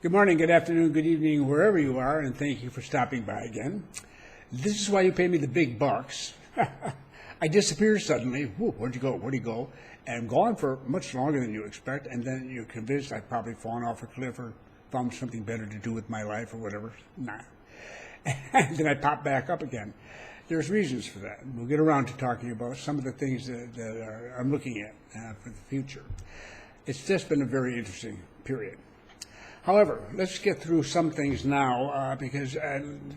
Good morning, good afternoon, good evening, wherever you are, and thank you for stopping by again. This is why you pay me the big bucks. I disappear suddenly. Whoa, where'd you go? Where'd you go? And I'm gone for much longer than you expect, and then you're convinced I've probably fallen off a cliff or found something better to do with my life or whatever. Nah. And then I pop back up again. There's reasons for that. We'll get around to talking about some of the things that I'm looking at for the future. It's just been a very interesting period. However, let's get through some things now because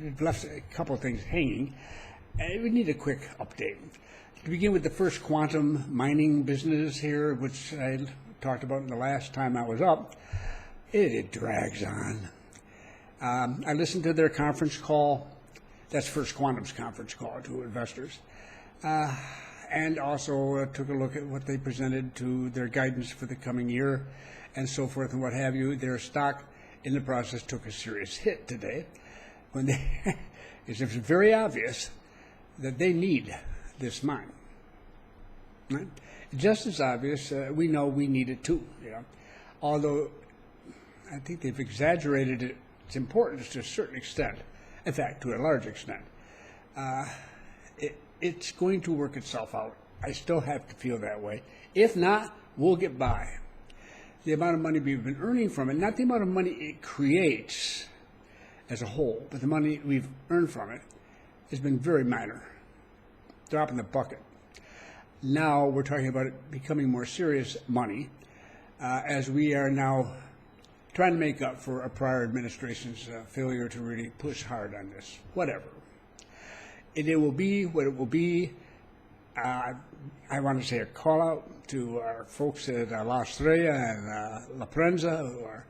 we've left a couple of things hanging. We need a quick update. To begin with the first quantum mining business here, which I talked about the last time I was up, it drags on. I listened to their conference call. That's First Quantum's conference call to investors. And also took a look at what they presented to their guidance for the coming year and so forth and what have you. Their stock in the process took a serious hit today when it's very obvious that they need this mine. Right? Just as obvious, we know we need it too. Although I think they've exaggerated its importance to a certain extent. In fact, to a large extent. It's going to work itself out. I still have to feel that way. If not, we'll get by. The amount of money we've been earning from it, not the amount of money it creates as a whole, but the money we've earned from it has been very minor. Drop in the bucket. Now we're talking about it becoming more serious money as we are now trying to make up for a prior administration's failure to really push hard on this. Whatever. It will be what it will be. I want to say a call out to our folks at La Estrella and La Prensa, who are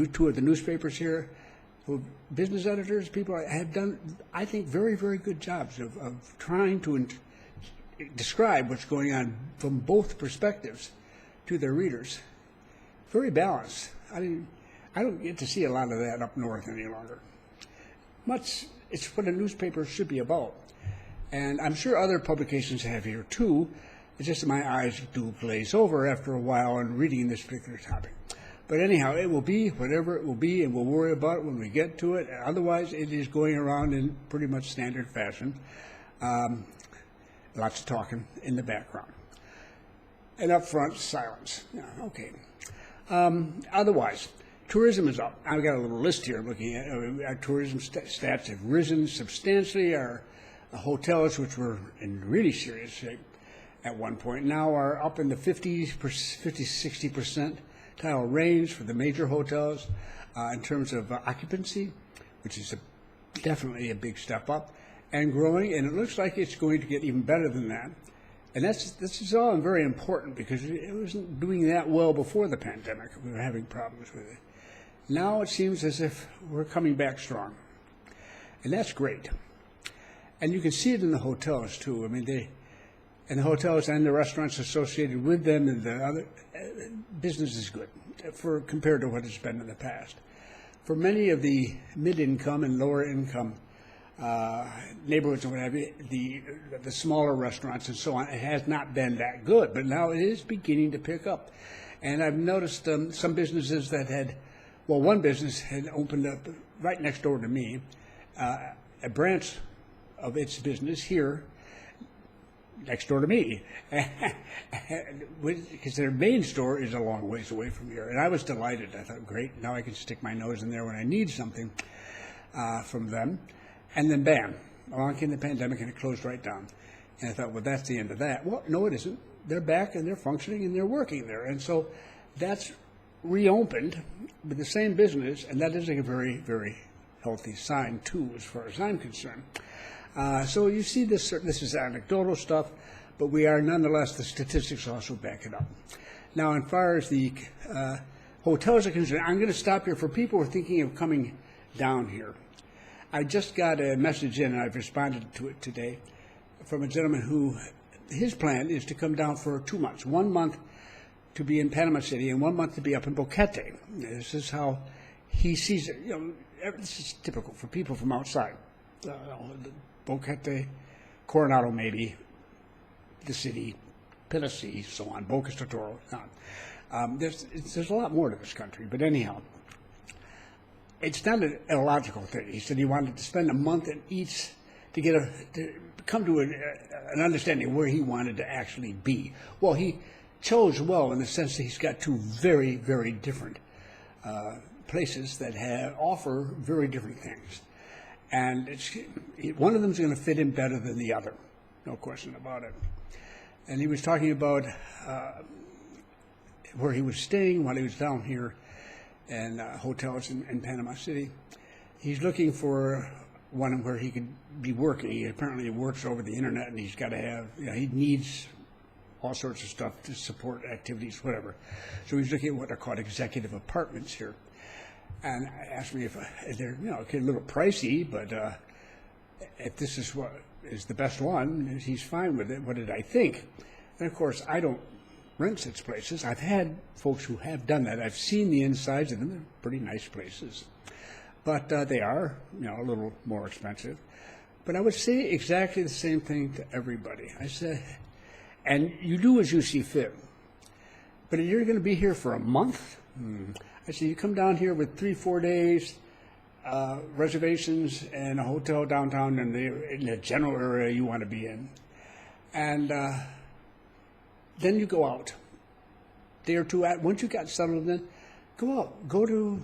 two of the newspapers here, who business editors, people have done, I think, very, very good jobs of trying to describe what's going on from both perspectives to their readers. Very balanced. I don't get to see a lot of that up north any longer. It's what a newspaper should be about. And I'm sure other publications have here too. It's just that my eyes do glaze over after a while on reading this particular topic. But anyhow, it will be whatever it will be, and we'll worry about it when we get to it. Otherwise, it is going around in pretty much standard fashion. Lots of talking in the background. And up front, silence. Yeah, okay. Otherwise, tourism is up. I've got a little list here looking at our tourism stats have risen substantially. Our hotels, which were in really serious shape at one point, now are up in the 50-60% range for the major hotels in terms of occupancy, which is definitely a big step up and growing, and it looks like it's going to get even better than that. And this is all very important because it wasn't doing that well before the pandemic. We were having problems with it. Now it seems as if we're coming back strong, and that's great. And you can see it in the hotels too. I mean, the hotels and the restaurants associated with them, and the other business is good compared to what it's been in the past. For many of the mid-income and lower-income neighborhoods and what have you, the smaller restaurants and so on, it has not been that good. But now it is beginning to pick up, and I've noticed some businesses that had. Well, one business had opened up right next door to me, a branch of its business here, next door to me, because their main store is a long ways away from here. And I was delighted. I thought, great, now I can stick my nose in there when I need something from them. And then, bam, along came the pandemic and it closed right down. And I thought, well, that's the end of that. Well, no, it isn't. They're back and they're functioning and they're working there. And so that's reopened with the same business, and that is a very, very healthy sign too, as far as I'm concerned. So you see this is anecdotal stuff, but we are nonetheless, the statistics also back it up. Now, as far as the hotels are concerned, I'm going to stop here for people who are thinking of coming down here. I just got a message in, and I've responded to it today, from a gentleman who, his plan is to come down for 2 months, 1 month to be in Panama City and 1 month to be up in Boquete. This is how he sees it. This is typical for people from outside. Boquete, Coronado maybe, the city, Pilací, so on, Bocas del Toro. There's a lot more to this country, but anyhow. it's not an illogical thing. He said he wanted to spend a month in each to come to an understanding where he wanted to actually be. Well, he chose well in the sense that he's got two very, very different places that offer very different things. And one of them is going to fit in better than the other, no question about it. And he was talking about where he was staying while he was down here and hotels in Panama City. He's looking for one where he could be working. He apparently works over the internet, and he's got to have, he needs all sorts of stuff to support activities, whatever. So he's looking at what are called executive apartments here. And asked me if they're, a little pricey, but if this is what is the best one, he's fine with it. What did I think? And of course, I don't rent such places. I've had folks who have done that. I've seen the insides of them. They're pretty nice places. But they are, a little more expensive. But I would say exactly the same thing to everybody. I said, and you do as you see fit. But if you're going to be here for a month, I said, you come down here with 3-4 days, reservations, and a hotel downtown in the general area you want to be in. And then you go out. Day or two out. Once you got settled in, go out. Go to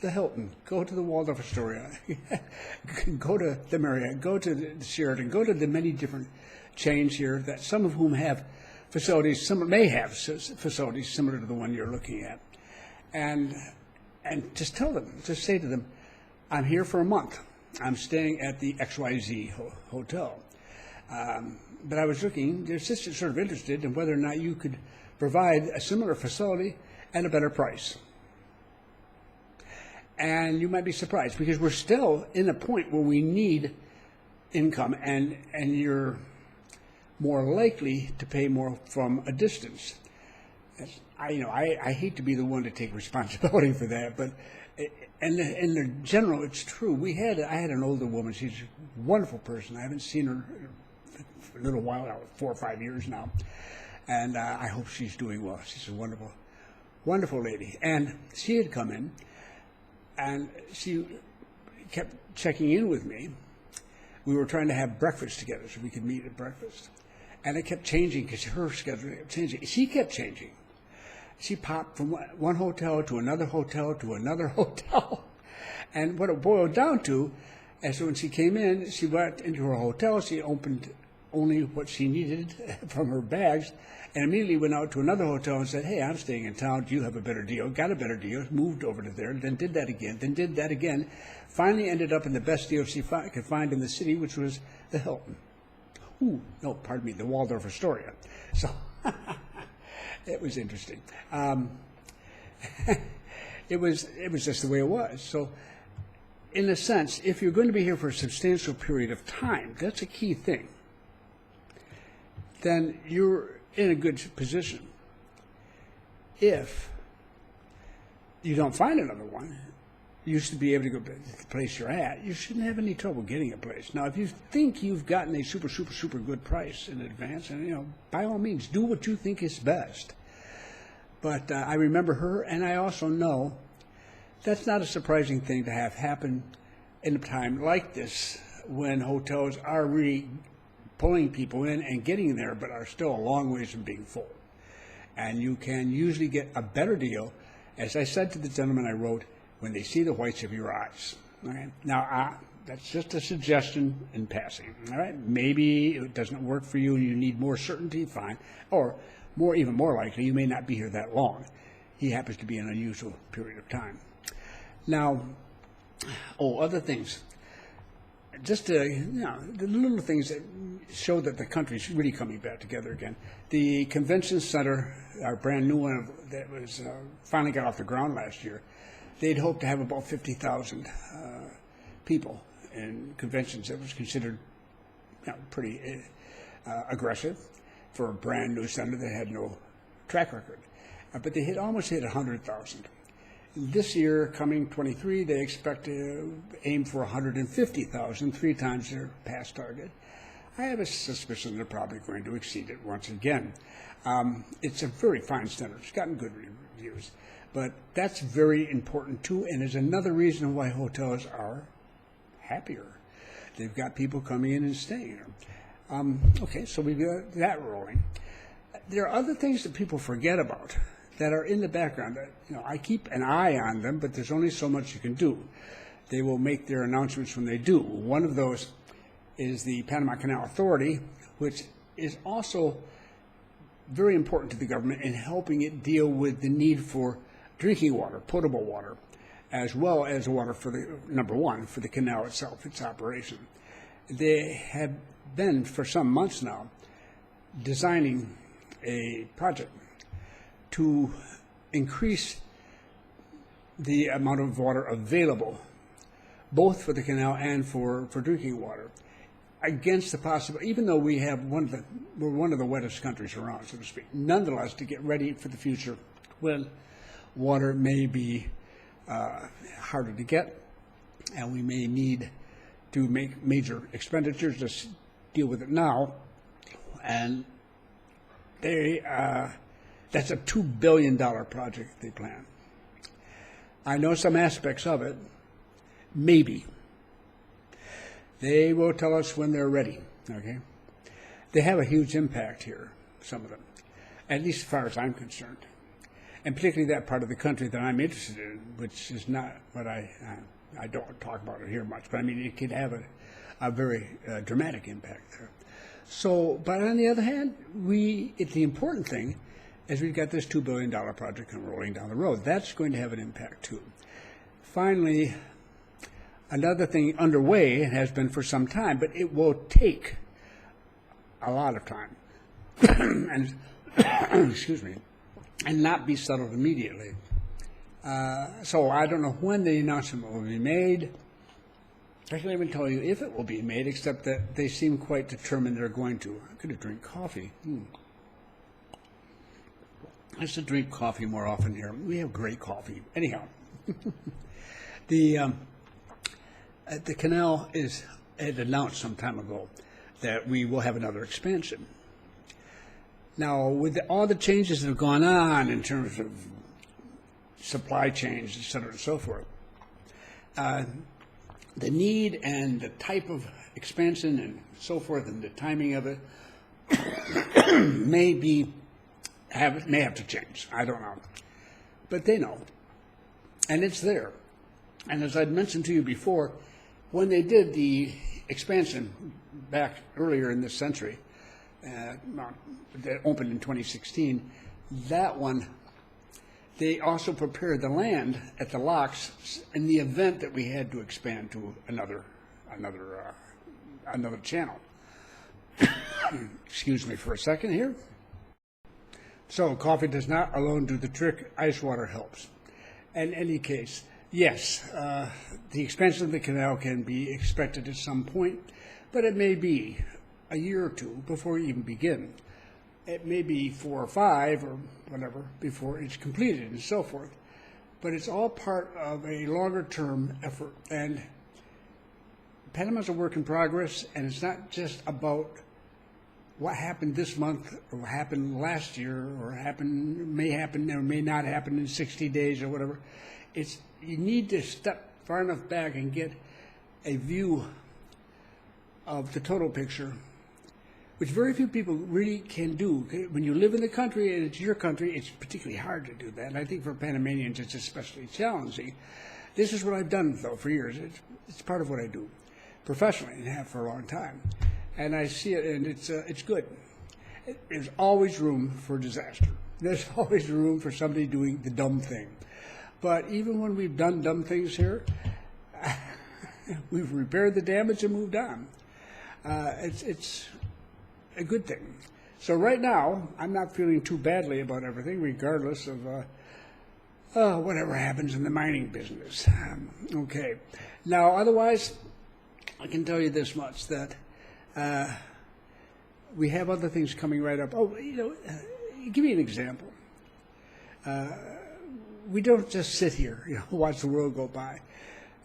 the Hilton. Go to the Waldorf Astoria. Go to the Marriott. Go to the Sheraton. Go to the many different chains here, that some of whom have facilities, some may have facilities similar to the one you're looking at. And just tell them, just say to them, I'm here for a month. I'm staying at the XYZ hotel. But I was looking, they're just sort of interested in whether or not you could provide a similar facility at a better price. And you might be surprised, because we're still in a point where we need income, and you're more likely to pay more from a distance. I hate to be the one to take responsibility for that, but in the general, it's true. I had an older woman. She's a wonderful person. I haven't seen her for a little while now, 4 or 5 years now, and I hope she's doing well. She's a wonderful, wonderful lady. And she had come in, and she kept checking in with me. We were trying to have breakfast together so we could meet at breakfast. And it kept changing because her schedule kept changing. She kept changing. She popped from one hotel to another hotel to another hotel. And what it boiled down to, so when she came in, she went into her hotel. She opened only what she needed from her bags, and immediately went out to another hotel and said, hey, I'm staying in town. Do you have a better deal? Got a better deal. Moved over to there. Then did that again. Then did that again. Finally ended up in the best deal she could find in the city, which was the Hilton. The Waldorf Astoria. So it was interesting. It was just the way it was. So in a sense, if you're going to be here for a substantial period of time, that's a key thing, then you're in a good position. If you don't find another one, you used to be able to go to the place you're at, you shouldn't have any trouble getting a place. Now, if you think you've gotten a super, super, super good price in advance, and by all means, do what you think is best. But I remember her, and I also know that's not a surprising thing to have happen in a time like this, when hotels are really pulling people in and getting there, but are still a long ways from being full. And you can usually get a better deal, as I said to the gentleman I wrote, when they see the whites of your eyes. Okay? Now, that's just a suggestion in passing. All right? Maybe it doesn't work for you and you need more certainty, fine. Or even more likely, you may not be here that long. He happens to be an unusual period of time. Now, other things. Just the little things that show that the country's really coming back together again. The convention center, our brand new one that was finally got off the ground last year, they'd hoped to have about 50,000 people in conventions. That was considered pretty aggressive for a brand new center that had no track record. But they almost hit 100,000. This year, coming 23, they expect to aim for 150,000, 3 times their past target. I have a suspicion they're probably going to exceed it once again. It's a very fine center. It's gotten good reviews. But that's very important, too, and is another reason why hotels are happier. They've got people coming in and staying there. Okay, so we've got that rolling. There are other things that people forget about that are in the background. I keep an eye on them, but there's only so much you can do. They will make their announcements when they do. One of those is the Panama Canal Authority, which is also very important to the government in helping it deal with the need for drinking water, potable water, as well as water for number one, for the canal itself, its operation. They have been, for some months now, designing a project to increase the amount of water available, both for the canal and for drinking water, against the possibility, even though we're one of the wettest countries around, so to speak, nonetheless, to get ready for the future when water may be harder to get, and we may need to make major expenditures to deal with it now. And that's a $2 billion project they plan. I know some aspects of it, maybe. They will tell us when they're ready, okay? They have a huge impact here, some of them, at least as far as I'm concerned. And particularly that part of the country that I'm interested in, which is not what I don't talk about it here much, but I mean, it could have a very dramatic impact there. So, but on the other hand, the important thing is we've got this $2 billion project rolling down the road. That's going to have an impact too. Finally, another thing underway, and has been for some time, but it will take a lot of time, and excuse me, and not be settled immediately. So I don't know when the announcement will be made. I can't even tell you if it will be made, except that they seem quite determined they're going to. I'm going to drink coffee. I should drink coffee more often here. We have great coffee. Anyhow, the canal had announced some time ago that we will have another expansion. Now, with all the changes that have gone on in terms of supply chains, et cetera, and so forth, the need and the type of expansion and so forth and the timing of it may have to change. I don't know. But they know. And it's there. And as I'd mentioned to you before, when they did the expansion back earlier in this century, that opened in 2016, that one, they also prepared the land at the locks in the event that we had to expand to another channel. Excuse me for a second here. So coffee does not alone do the trick. Ice water helps. In any case, yes, the expansion of the canal can be expected at some point, but it may be a year or two before we even begin. It may be 4 or 5 or whatever before it's completed and so forth. But it's all part of a longer-term effort. And Panama's a work in progress, and it's not just about what happened this month or what happened last year or may happen or may not happen in 60 days or whatever. You need to step far enough back and get a view of the total picture, which very few people really can do. When you live in the country and it's your country, it's particularly hard to do that. And I think for Panamanians, it's especially challenging. This is what I've done, though, for years. It's part of what I do professionally and have for a long time. And I see it, and it's good. There's always room for disaster. There's always room for somebody doing the dumb thing. But even when we've done dumb things here, we've repaired the damage and moved on. It's a good thing. So right now, I'm not feeling too badly about everything, regardless of whatever happens in the mining business. Okay. Now, otherwise, I can tell you this much, that we have other things coming right up. Oh, give me an example. We don't just sit here, watch the world go by.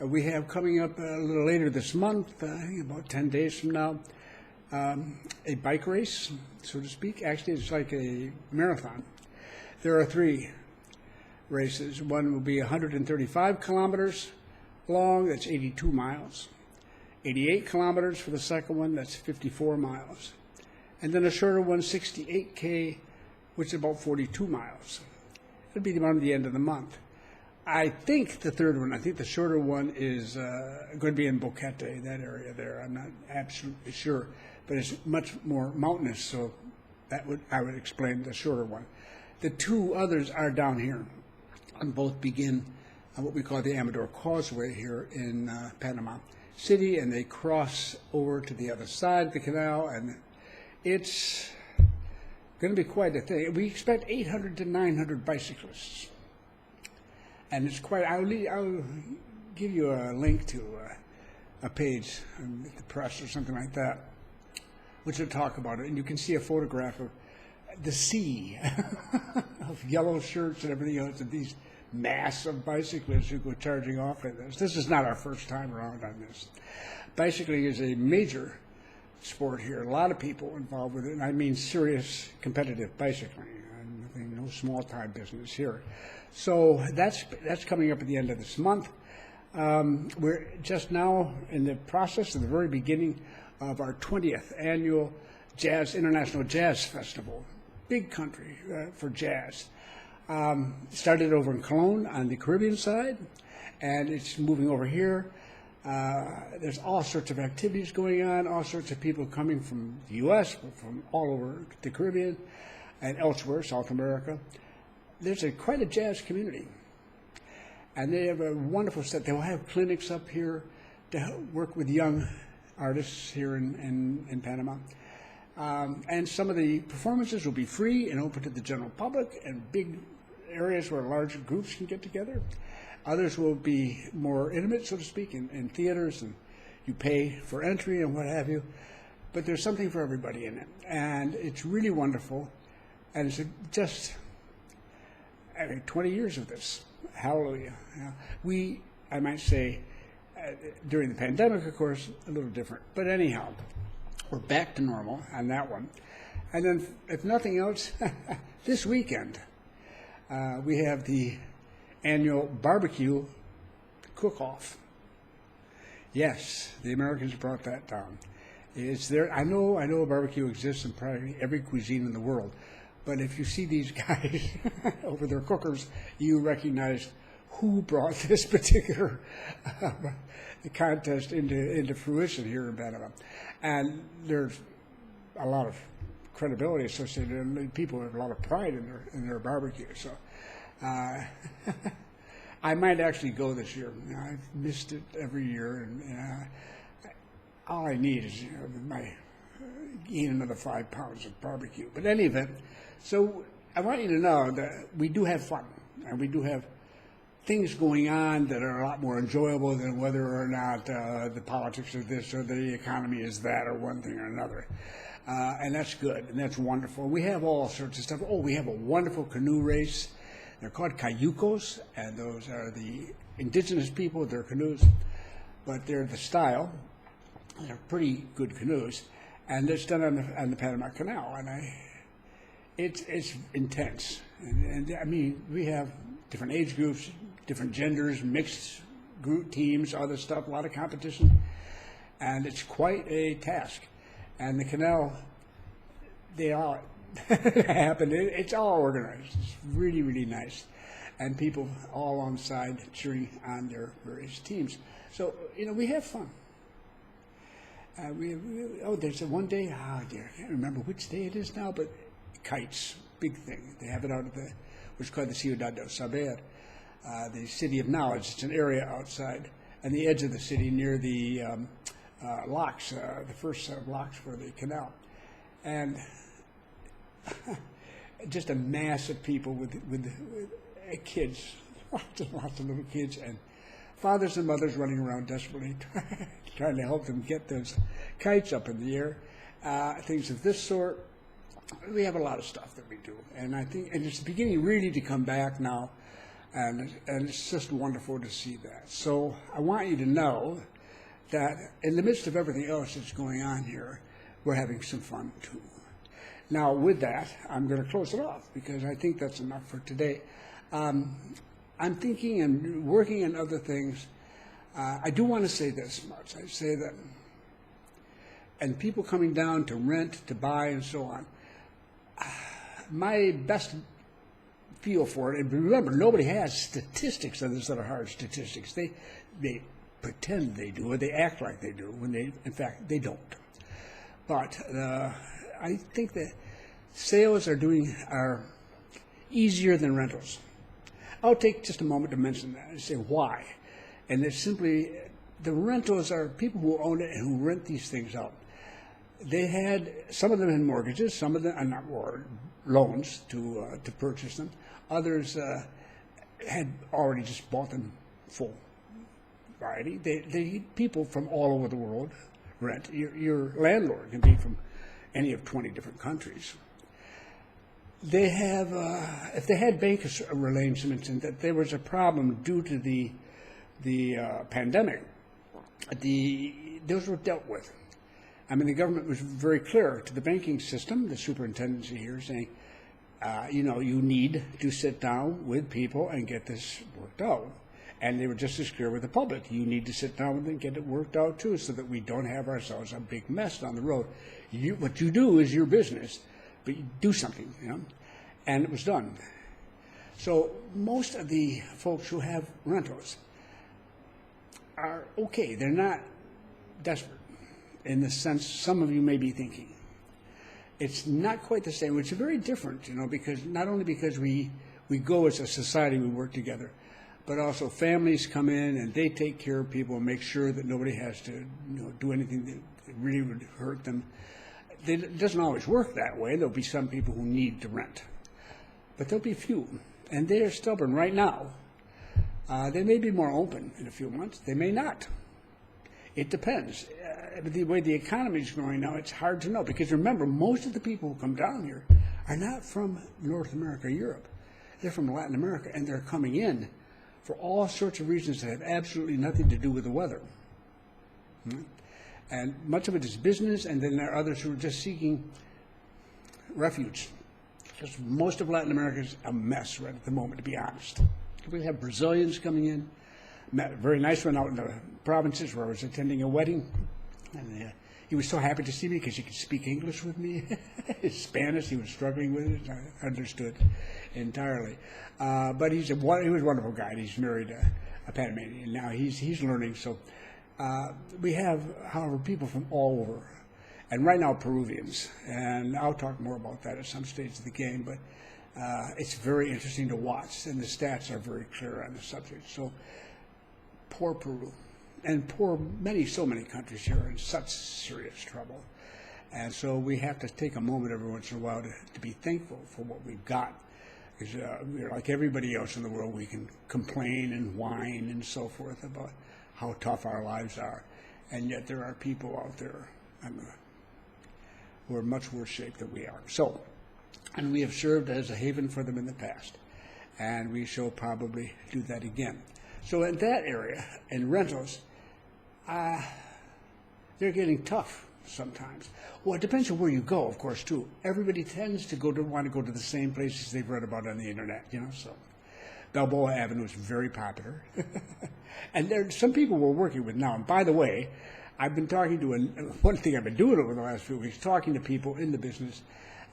We have coming up a little later this month, I think about 10 days from now, a bike race, so to speak. Actually, it's like a marathon. There are 3 races. One will be 135 kilometers long, that's 82 miles. 88 kilometers for the second one, that's 54 miles. And then a shorter one, 68K, which is about 42 miles. It'll be around the end of the month. I think the third one, I think the shorter one is going to be in Boquete, that area there. I'm not absolutely sure, but it's much more mountainous, so I would explain the shorter one. The 2 others are down here, and both begin on what we call the Amador Causeway here in Panama City, and they cross over to the other side of the canal, and it's going to be quite a thing. We expect 800 to 900 bicyclists. And it's quite, I'll give you a link to a page on the press or something like that, which will talk about it. And you can see a photograph of the sea of yellow shirts and everything else, and these massive bicyclists who go charging off in this. This is not our first time around on this. Bicycling is a major sport here. A lot of people involved with it, and I mean serious competitive bicycling. No small-time business here. So that's coming up at the end of this month. We're just now in the process of the very beginning of our 20th annual International Jazz Festival. Big country for jazz. Started over in Cologne on the Caribbean side, and it's moving over here. There's all sorts of activities going on, all sorts of people coming from the U.S., from all over the Caribbean, and elsewhere, South America. There's quite a jazz community. And they have a wonderful set. They will have clinics up here to work with young artists here in Panama. And some of the performances will be free and open to the general public, and big areas where larger groups can get together. Others will be more intimate, so to speak, in theaters, and you pay for entry and what have you. But there's something for everybody in it. And it's really wonderful. And it's just 20 years of this. Hallelujah. I might say, during the pandemic, of course, a little different. But anyhow, we're back to normal on that one. And then, if nothing else, this weekend, we have the annual barbecue cook-off. Yes, the Americans brought that down. It's there. I know barbecue exists in probably every cuisine in the world. But if you see these guys over their cookers, you recognize who brought this particular contest into fruition here in Panama. And there's a lot of credibility associated, and people have a lot of pride in their barbecue. So I might actually go this year. I've missed it every year, and all I need is eat another 5 pounds of barbecue. But in any event, so I want you to know that we do have fun, and we do have things going on that are a lot more enjoyable than whether or not the politics of this or the economy is that or one thing or another. And that's good, and that's wonderful. We have all sorts of stuff. Oh, we have a wonderful canoe race. They're called cayucos, and those are the indigenous people with their canoes, but they're the style. They're pretty good canoes, and it's done on the Panama Canal, and it's intense. And I mean, we have different age groups, different genders, mixed group teams, other stuff, a lot of competition, and it's quite a task. And the canal, they all happen. It's all organized. It's really, really nice, and people all on side cheering on their various teams. So we have fun. There's a one day. Dear, I can't remember which day it is now, but kites, big thing. They have it out of what's called the Ciudad del Saber, the city of knowledge. It's an area outside on the edge of the city near the locks, the first set of locks for the canal, and just a mass of people with kids, lots of little kids, and fathers and mothers running around desperately trying to help them get those kites up in the air. Things of this sort. We have a lot of stuff that we do, and I think it's beginning really to come back now, and it's just wonderful to see that. So I want you to know that in the midst of everything else that's going on here, we're having some fun too. Now, with that, I'm going to close it off because I think that's enough for today. I'm thinking and working on other things. I do want to say this much. I say that, and people coming down to rent, to buy, and so on, my best feel for it, and remember, nobody has statistics on this that are hard statistics. They pretend they do, or they act like they do, when in fact, they don't. But I think that sales are easier than rentals. I'll take just a moment to mention that and say why. And it's simply, the rentals are people who own it and who rent these things out. They had, some of them had mortgages, some of them, not more, loans to purchase them. Others had already just bought them full variety. People from all over the world rent. Your landlord can be from any of 20 different countries. They have, if they had bank arrangements and that there was a problem due to the pandemic, those were dealt with. I mean, the government was very clear to the banking system, the superintendency here, saying, you need to sit down with people and get this worked out. And they were just as clear with the public. You need to sit down and get it worked out too, so that we don't have ourselves a big mess down the road. What you do is your business, but you do something, And it was done. So most of the folks who have rentals are okay. They're not desperate in the sense some of you may be thinking. It's not quite the same, which is very different, because not only because we go as a society, we work together, but also families come in and they take care of people and make sure that nobody has to do anything that really would hurt them. It doesn't always work that way. There'll be some people who need to rent, but there'll be a few, and they're stubborn right now. They may be more open in a few months. They may not. It depends. The way the economy is going now, it's hard to know. Because remember, most of the people who come down here are not from North America or Europe. They're from Latin America, and they're coming in for all sorts of reasons that have absolutely nothing to do with the weather. And much of it is business, and then there are others who are just seeking refuge. Because most of Latin America is a mess right at the moment, to be honest. We have Brazilians coming in. Met a very nice one out in the provinces where I was attending a wedding. And he was so happy to see me because he could speak English with me. His Spanish, he was struggling with it. I understood entirely. But he was a wonderful guy. And he's married a Panamanian. Now he's learning. So we have, however, people from all over. And right now, Peruvians. And I'll talk more about that at some stage of the game. But it's very interesting to watch. And the stats are very clear on the subject. So poor Peru, and so many countries here are in such serious trouble. And so we have to take a moment every once in a while to be thankful for what we've got. Because like everybody else in the world, we can complain and whine and so forth about how tough our lives are. And yet there are people out there who are much worse shape than we are. So, and we have served as a haven for them in the past. And we shall probably do that again. So in that area, in rentals, they're getting tough sometimes. Well, it depends on where you go, of course, too. Everybody tends to want to go to the same places they've read about on the internet, so Balboa Avenue is very popular. And there are some people we're working with now. And by the way, I've been talking to, one thing I've been doing over the last few weeks, talking to people in the business.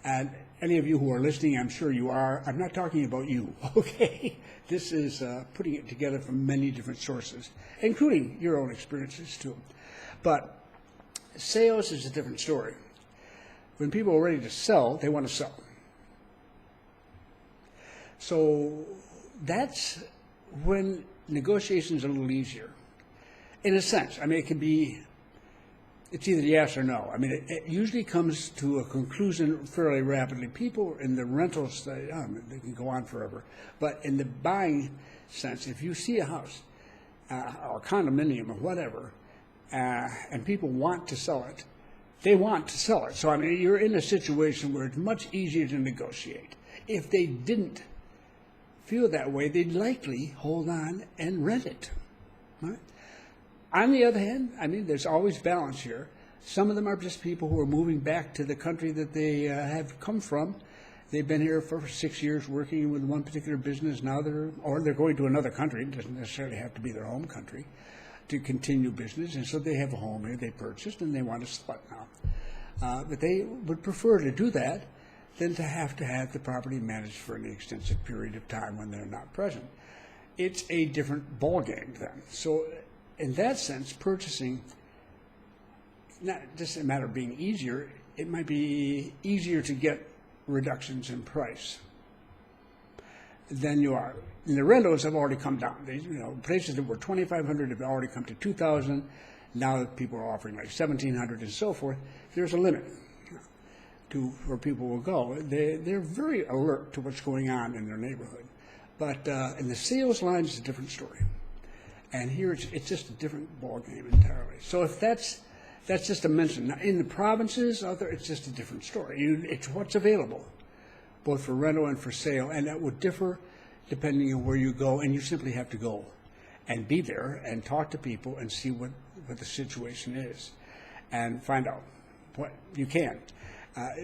And any of you who are listening, I'm sure you are. I'm not talking about you, okay? This is putting it together from many different sources, including your own experiences, too. But sales is a different story. When people are ready to sell, they want to sell. So that's when negotiations are a little easier. In a sense, it can be, it's either yes or no. It usually comes to a conclusion fairly rapidly. People in the rentals, they can go on forever. But in the buying sense, if you see a house or a condominium or whatever, and people want to sell it, they want to sell it. So, you're in a situation where it's much easier to negotiate. If they didn't feel that way, they'd likely hold on and rent it. Right? On the other hand, there's always balance here. Some of them are just people who are moving back to the country that they have come from. They've been here for 6 years working with one particular business. Now they're going to another country. It doesn't necessarily have to be their home country to continue business. And so they have a home here they purchased and they want to sell it now. But they would prefer to do that than to have the property managed for an extensive period of time when they're not present. It's a different ballgame then. So in that sense, purchasing, not just a matter of being easier, it might be easier to get reductions in price than you are. And the rentals have already come down. Places that were $2,500 have already come to $2,000. Now that people are offering like $1,700 and so forth, there's a limit to where people will go. They're very alert to what's going on in their neighborhood. But in the sales line, it's a different story. And here it's just a different ballgame entirely. So if that's just a mention. Now, in the provinces, it's just a different story. It's what's available, both for rental and for sale, and that would differ depending on where you go, and you simply have to go and be there and talk to people and see what the situation is and find out what you can.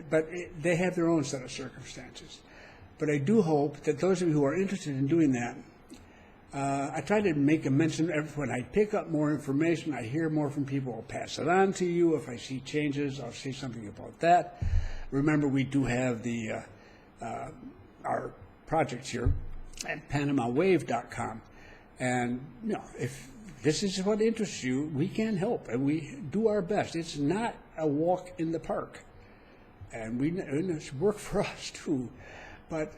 But they have their own set of circumstances. But I do hope that those of you who are interested in doing that, I try to make a mention when I pick up more information, I hear more from people, I'll pass it on to you. If I see changes, I'll say something about that. Remember, we do have our projects here at PanamaWave.com. And if this is what interests you, we can help, and we do our best. It's not a walk in the park. And it's work for us, too. But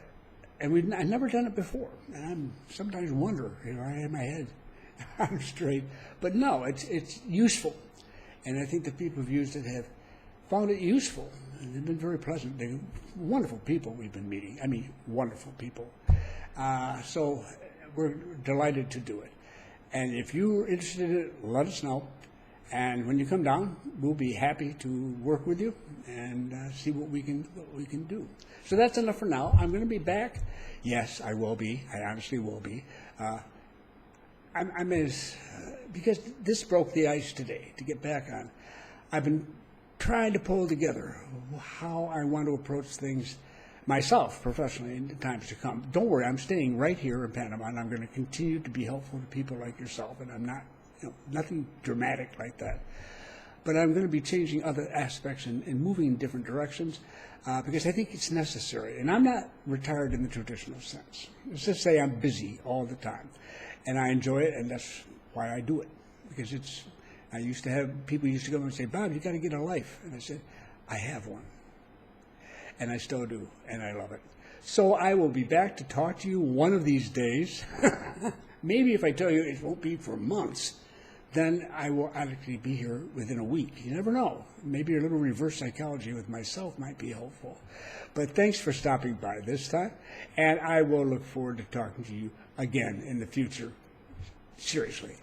I've never done it before, and I sometimes wonder, I have my head on straight. But no, it's useful, and I think the people who've used it have found it useful, and they've been very pleasant. They're wonderful people we've been meeting. I mean, wonderful people. So we're delighted to do it. And if you're interested in it, let us know. And when you come down, we'll be happy to work with you and see what we can do. So that's enough for now. I'm going to be back. Yes, I will be. I honestly will be. Because this broke the ice today to get back on. I've been trying to pull together how I want to approach things myself professionally in the times to come. Don't worry, I'm staying right here in Panama, and I'm going to continue to be helpful to people like yourself, and I'm not. Nothing dramatic like that. But I'm going to be changing other aspects and moving in different directions because I think it's necessary. And I'm not retired in the traditional sense. Let's just say I'm busy all the time. And I enjoy it, and that's why I do it. Because people used to come and say, Bob, you got to get a life. And I said, I have one. And I still do, and I love it. So I will be back to talk to you one of these days. Maybe if I tell you it won't be for months, then I will actually be here within a week. You never know. Maybe a little reverse psychology with myself might be helpful. But thanks for stopping by this time, and I will look forward to talking to you again in the future. Seriously.